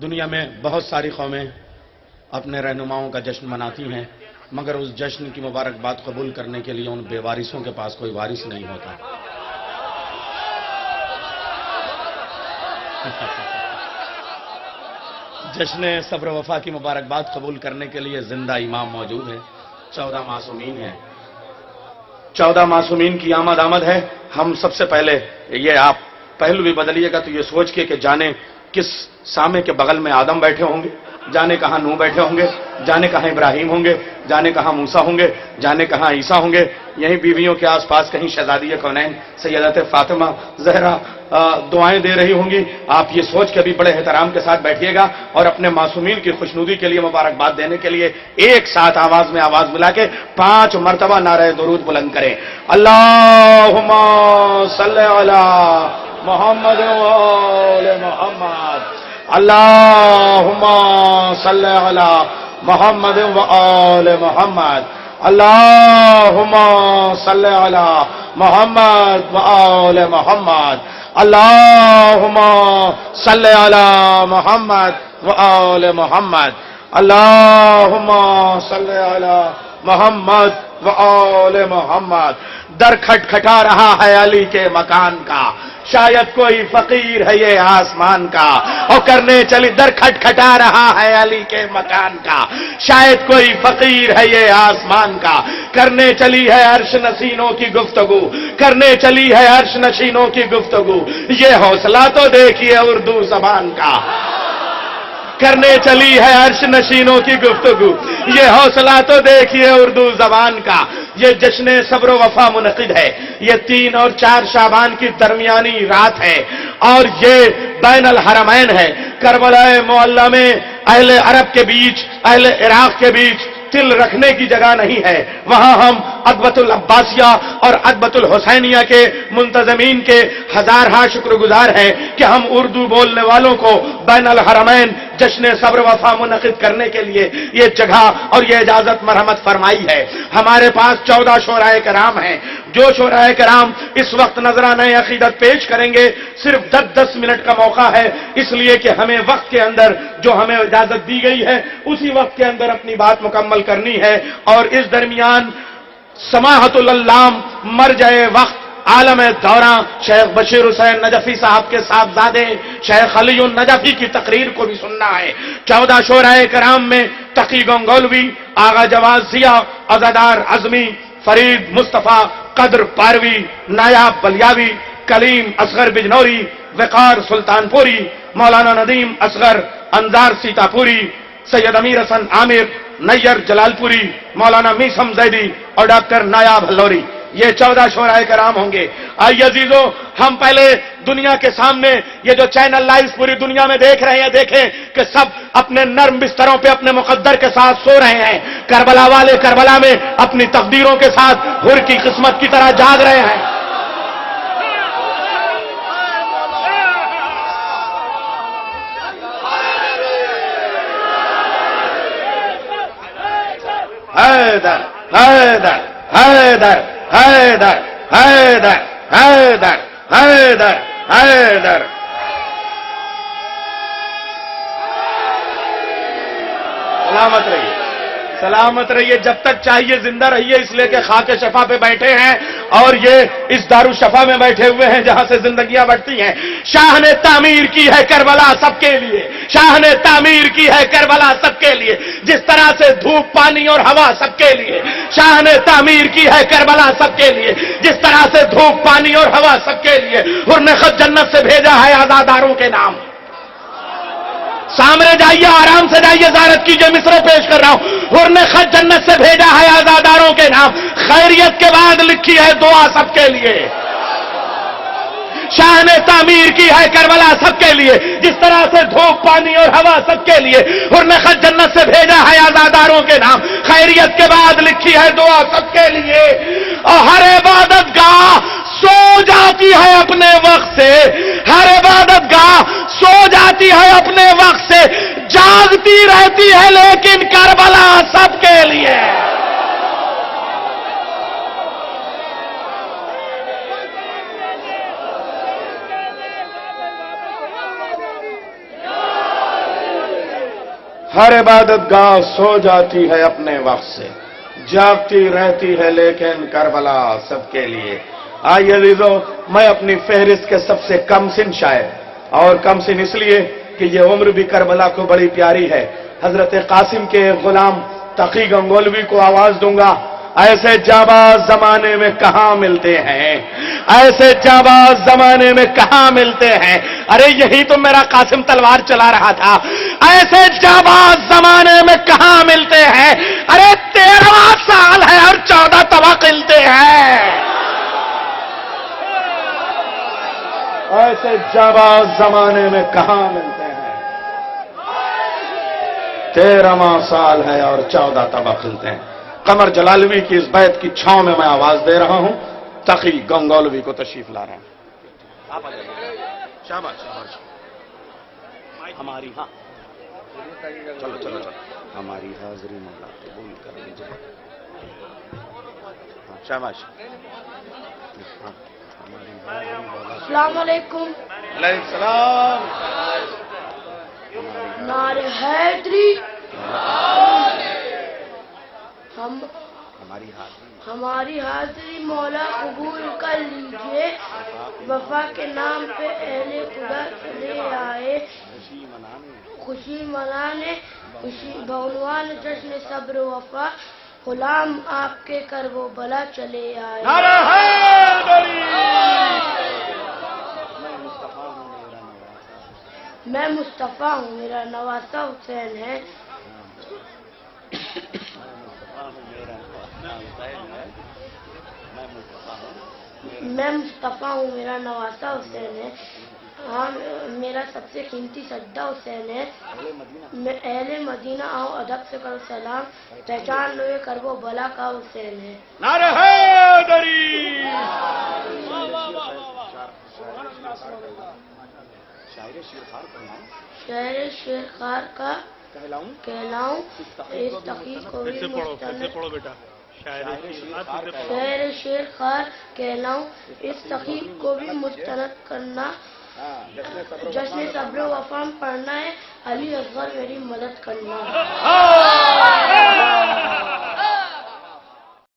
دنیا میں بہت ساری قومیں اپنے رہنماؤں کا جشن مناتی ہیں، مگر اس جشن کی مبارکباد قبول کرنے کے لیے ان بے وارثوں کے پاس کوئی وارث نہیں ہوتا۔ جشن صبر و وفا کی مبارکباد قبول کرنے کے لیے زندہ امام موجود ہے، 14 معصومین ہیں، 14 معصومین کی آمد ہے۔ ہم سب سے پہلے یہ آپ پہلو بھی بدلیے گا تو یہ سوچ کے کہ جانے کس سامے کے بغل میں آدم بیٹھے ہوں گے، جانے کہاں نوح بیٹھے ہوں گے، جانے کہاں ابراہیم ہوں گے، جانے کہاں موسیٰ ہوں گے، جانے کہاں عیسیٰ ہوں گے، یہیں بیویوں کے آس پاس کہیں شہزادی کونین سیدت فاطمہ زہرا دعائیں دے رہی ہوں گی۔ آپ یہ سوچ کے بھی بڑے احترام کے ساتھ بیٹھیے گا اور اپنے معصومین کی خوشنودی کے لیے مبارکباد دینے کے لیے ایک ساتھ آواز میں آواز ملا کے 5 مرتبہ نعرہ درود بلند کریں۔ اللہم صلی علی محمد و آل محمد، اللہم صلی علی محمد و آل محمد، اللہم صلی علی محمد و آل محمد، اللہم صلی علی محمد و آل محمد، اللہم صلی علی محمد و آل محمد۔ در کھٹکھٹا رہا ہے علی کے مکان کا، شاید کوئی فقیر ہے یہ آسمان کا، اور کرنے چلی در کھٹکھٹا رہا ہے علی کے مکان کا، شاید کوئی فقیر ہے یہ آسمان کا، کرنے چلی ہے عرش نشینوں کی گفتگو، کرنے چلی ہے عرش نشینوں کی گفتگو، یہ حوصلہ تو دیکھیے اردو زبان کا، کرنے چلی ہے عرش نشینوں کی گفتگو، یہ حوصلہ تو دیکھیے اردو زبان کا۔ یہ جشن صبر و وفا منعقد ہے، یہ 3 اور 4 شعبان کی درمیانی رات ہے، اور یہ بین الحرمین ہے۔ کربلا معلی میں اہل عرب کے بیچ، اہل عراق کے بیچ تل رکھنے کی جگہ نہیں ہے، وہاں ہم ادبۃ العباسیہ اور ادبۃ الحسینیہ کے منتظمین کے ہزارہا شکر گزار ہیں کہ ہم اردو بولنے والوں کو بین الحرمین جشن صبر وفا منعقد کرنے کے لیے یہ جگہ اور یہ اجازت مرحمت فرمائی ہے۔ ہمارے پاس 14 شعراء کرام ہیں، جو شعراء کرام اس وقت نذرانہ عقیدت پیش کریں گے، صرف 10 منٹ کا موقع ہے، اس لیے کہ ہمیں وقت کے اندر جو ہمیں اجازت دی گئی ہے اسی وقت کے اندر اپنی بات مکمل کرنی ہے۔ اور اس درمیان سماحت العلام مرجع وقت عالم دوراں شیخ بشیر حسین نجفی صاحب کے صاحبزادے شیخ علی النجفی کی تقریر کو بھی سننا ہے۔ 14 شعراء کرام میں تقی گنگولوی، آغا جواز ضیاء، عزادار عزمی، فرید مصطفیٰ، قدر پاروی، نایاب بلیاوی، کلیم اصغر بجنوری، وقار سلطان پوری، مولانا ندیم اصغر، انظار سیتا پوری، سید امیر حسن عامر، نیر جلال پوری، مولانا میسم زیدی اور ڈاکٹر نایاب ہلوری، یہ 14 شعراء کرام ہوں گے۔ آئیے عزیزو، ہم پہلے دنیا کے سامنے یہ جو چینل لائیو پوری دنیا میں دیکھ رہے ہیں، دیکھیں کہ سب اپنے نرم بستروں پہ اپنے مقدر کے ساتھ سو رہے ہیں، کربلا والے کربلا میں اپنی تقدیروں کے ساتھ حر کی قسمت کی طرح جاگ رہے ہیں۔ حیدر حیدر حیدر حیدر حیدر حیدر حیدر حیدر سلامت رہیے، سلامت رہیے، جب تک چاہیے زندہ رہیے، اس لیے کہ خاک شفا پہ بیٹھے ہیں اور یہ اس دارالشفا میں بیٹھے ہوئے ہیں جہاں سے زندگیاں بڑھتی ہیں۔ شاہ نے تعمیر کی ہے کربلا سب کے لیے، شاہ نے تعمیر کی ہے کربلا سب کے لیے، جس طرح سے دھوپ پانی اور ہوا سب کے لیے، شاہ نے تعمیر کی ہے کربلا سب کے لیے، جس طرح سے دھوپ پانی اور ہوا سب کے لیے۔ حر نے خط جنت سے بھیجا ہے آزاداروں کے نام۔ سامنے جائیے، آرام سے جائیے، زیارت کیجئے، مصرع پیش کر رہا ہوں۔ حر نے خط جنت سے بھیجا ہے آزاداروں کے نام، خیریت کے بعد لکھی ہے دعا سب کے لیے۔ شاہ نے تعمیر کی ہے کربلا سب کے لیے، جس طرح سے دھوپ پانی اور ہوا سب کے لیے۔ حر نے خط جنت سے بھیجا ہے آزاداروں کے نام، خیریت کے بعد لکھی ہے دعا سب کے لیے۔ اور ہر عبادت گاہ سو جاتی ہے اپنے وقت سے، ہر عبادت گاہ سو جاتی ہے اپنے وقت سے، جاگتی رہتی ہے لیکن کربلا سب کے لیے۔ ہر عبادت گاہ سو جاتی ہے اپنے وقت سے، جاگتی رہتی ہے لیکن کربلا سب کے لیے۔ آئیے عزیزو، میں اپنی فہرست کے سب سے کم سن شاعر، اور کم سن اس لیے کہ یہ عمر بھی کربلا کو بڑی پیاری ہے، حضرت قاسم کے غلام تقی گنگولوی کو آواز دوں گا۔ ایسے جاباز زمانے میں کہاں ملتے ہیں، ایسے جاباز زمانے میں کہاں ملتے ہیں، ارے یہی تو میرا قاسم تلوار چلا رہا تھا۔ ایسے جاباز زمانے میں کہاں ملتے ہیں، ارے 13واں سال ہے اور 14 توا قلتے ہیں۔ ایسے جاباز زمانے میں کہاں ملتے ہیں، 13واں سال ہے اور 14 توا قلتے ہیں۔ قمر جلالوی کی اس بیت کی چھاؤں میں میں آواز دے رہا ہوں، تقی گنگولوی کو تشریف لا رہے ہیں۔ آپ آ جائیے، شاباش شاباش۔ ہماری ہاں چلو چلو چلو، ہماری حاضری مولا قبول کر لیجیے۔ شاباش۔ السلام علیکم۔ علیہ السلام۔ نعرہ حیدری۔ ہماری حاضری مولا قبول کر لیجئے، وفا کے نام پہ اہل خدا چلے آئے، خوشی منانے بعنوان جشن صبر و وفا، غلام آپ کے کرب و بلا چلے آئے۔ نعرہ حیدری۔ میں مصطفیٰ ہوں، میرا نواسہ حسین ہے۔ میں مصطفیٰ ہوں، میرا نواسہ حسین ہے۔ ہاں، میرا سب سے قیمتی سجدہ حسین ہے۔ میں اہل مدینہ آؤ ادب سے کرو سلام، پہچان لو یہ کرب و بلا کا حسین ہے۔ نعرہ حیدری۔ شہر شیرخوار کا کہلاؤں، اس تقی کو بھی مستند، شہر شیرخوار کہلاؤں، اس تقی کو بھی مستند کرنا، جشن صبر و وفا پڑھنا ہے، علی اصغر میری مدد کرنا۔